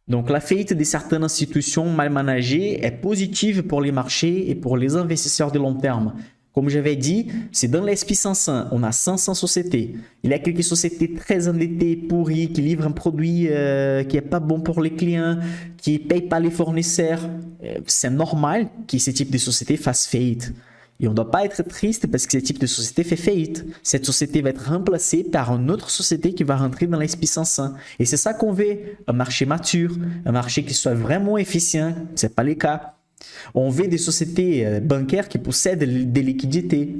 Donc, la faillite de certaines institutions mal managées est positive pour les marchés et pour les investisseurs de long terme. Comme j'avais dit, c'est dans l'SP500, on a 500 sociétés. Il y a quelques sociétés très endettées, pourries, qui livrent un produit qui n'est pas bon pour les clients, qui ne payent pas les fournisseurs. C'est normal que ce type de société fasse faillite. Et on ne doit pas être triste parce que ce type de société fait faillite. Cette société va être remplacée par une autre société qui va rentrer dans l'SP500. Et c'est ça qu'on veut, un marché mature, un marché qui soit vraiment efficient. Ce n'est pas le cas. On veut des sociétés bancaires qui possèdent des liquidités.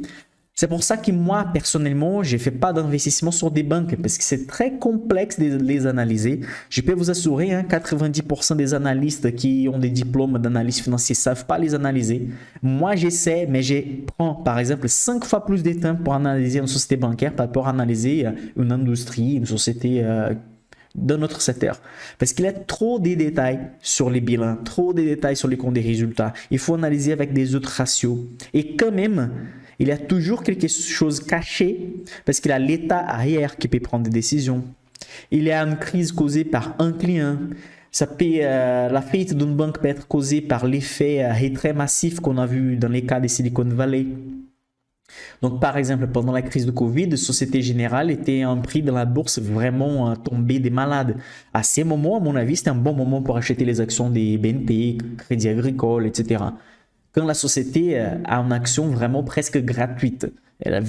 C'est pour ça que moi, personnellement, je ne fais pas d'investissement sur des banques parce que c'est très complexe de les analyser. Je peux vous assurer, 90% des analystes qui ont des diplômes d'analyse financière ne savent pas les analyser. Moi, j'essaie, mais je prends par exemple 5 fois plus de temps pour analyser une société bancaire par rapport à analyser une industrie, une société dans notre secteur. Parce qu'il y a trop de détails sur les bilans, trop de détails sur les comptes des résultats. Il faut analyser avec des autres ratios. Et quand même, il y a toujours quelque chose caché parce qu'il y a l'état arrière qui peut prendre des décisions. Il y a une crise causée par un client. La faillite d'une banque peut être causée par l'effet retrait massif qu'on a vu dans les cas de Silicon Valley. Donc, par exemple, pendant la crise de Covid, Société Générale était un prix dans la bourse vraiment tombé des malades. À ces moments, à mon avis, c'était un bon moment pour acheter les actions des BNP, Crédit Agricole, etc. Quand la société a une action vraiment presque gratuite, elle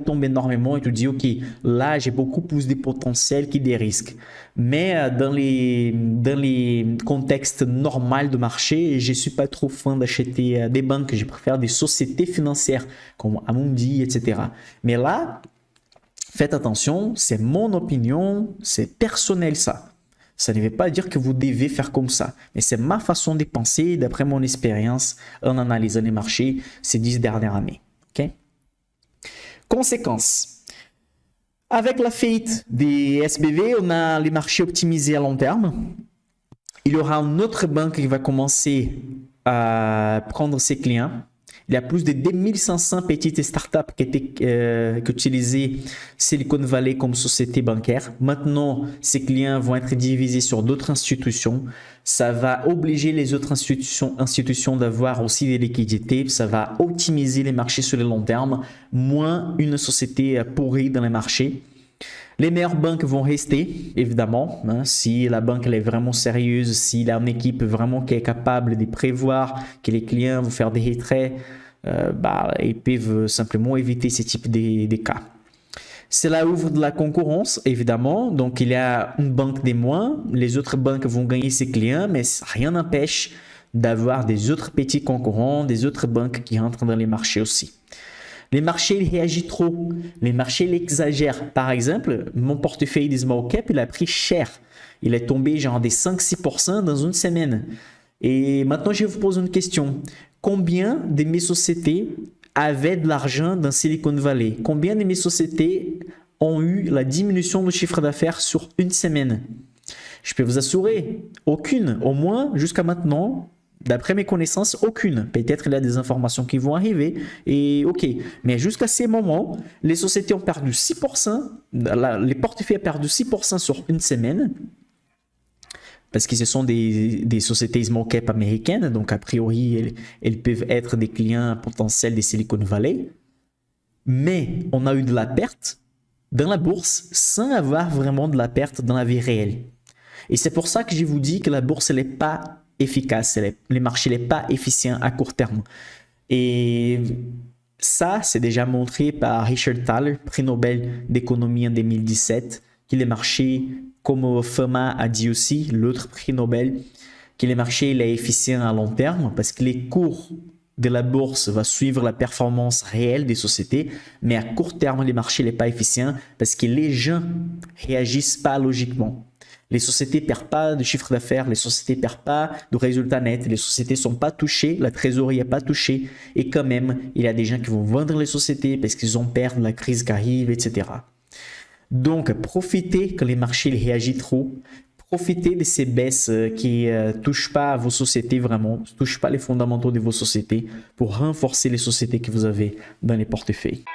tombe énormément et tu dis, OK, là, j'ai beaucoup plus de potentiel que des risques. Mais dans les contextes normaux de marché, je ne suis pas trop fan d'acheter des banques. Je préfère des sociétés financières comme Amundi, etc. Mais là, faites attention, c'est mon opinion, c'est personnel ça. Ça ne veut pas dire que vous devez faire comme ça, mais c'est ma façon de penser d'après mon expérience en analysant les marchés ces 10 dernières années. Okay? Conséquences. Avec la faillite des SBV, on a les marchés optimisés à long terme. Il y aura une autre banque qui va commencer à prendre ses clients. Il y a plus de 2500 petites startups qui utilisaient Silicon Valley comme société bancaire. Maintenant, ces clients vont être divisés sur d'autres institutions. Ça va obliger les autres institutions d'avoir aussi des liquidités. Ça va optimiser les marchés sur le long terme, moins une société pourrie dans les marchés. Les meilleures banques vont rester, évidemment. Si la banque elle est vraiment sérieuse, s'il y a une équipe vraiment qui est capable de prévoir que les clients vont faire des retraits, ils peuvent simplement éviter ce type de cas. Cela ouvre de la concurrence, évidemment. Donc, il y a une banque de moins. Les autres banques vont gagner ses clients, mais rien n'empêche d'avoir des autres petits concurrents, des autres banques qui rentrent dans les marchés aussi. Les marchés ils réagissent trop. Les marchés ils exagèrent. Par exemple, mon portefeuille de small cap, il a pris cher. Il est tombé genre des 5-6% dans une semaine. Et maintenant, je vous pose une question. Combien de mes sociétés avaient de l'argent dans Silicon Valley? Combien de mes sociétés ont eu la diminution de chiffre d'affaires sur une semaine? Je peux vous assurer, aucune. Au moins, jusqu'à maintenant, d'après mes connaissances, aucune. Peut-être il y a des informations qui vont arriver et OK. Mais jusqu'à ces moments, les sociétés ont perdu 6%. Les portefeuilles ont perdu 6% sur une semaine. Parce que ce sont des sociétés small cap américaines. Donc, a priori, elles peuvent être des clients potentiels des Silicon Valley. Mais on a eu de la perte dans la bourse sans avoir vraiment de la perte dans la vie réelle. Et c'est pour ça que je vous dis que la bourse n'est pas efficace, les marchés ne sont pas efficients à court terme. Et ça, c'est déjà montré par Richard Thaler, prix Nobel d'économie en 2017, que les marchés, comme Fama a dit aussi, l'autre prix Nobel, que les marchés sont efficients à long terme parce que les cours de la bourse vont suivre la performance réelle des sociétés, mais à court terme, les marchés ne sont pas efficients parce que les gens ne réagissent pas logiquement. Les sociétés ne perdent pas de chiffre d'affaires, les sociétés ne perdent pas de résultats nets, les sociétés ne sont pas touchées, la trésorerie n'est pas touchée. Et quand même, il y a des gens qui vont vendre les sociétés parce qu'ils ont peur de la crise qui arrive, etc. Donc, profitez quand les marchés réagissent trop. Profitez de ces baisses qui ne touchent pas à vos sociétés vraiment, ne touchent pas les fondamentaux de vos sociétés pour renforcer les sociétés que vous avez dans les portefeuilles.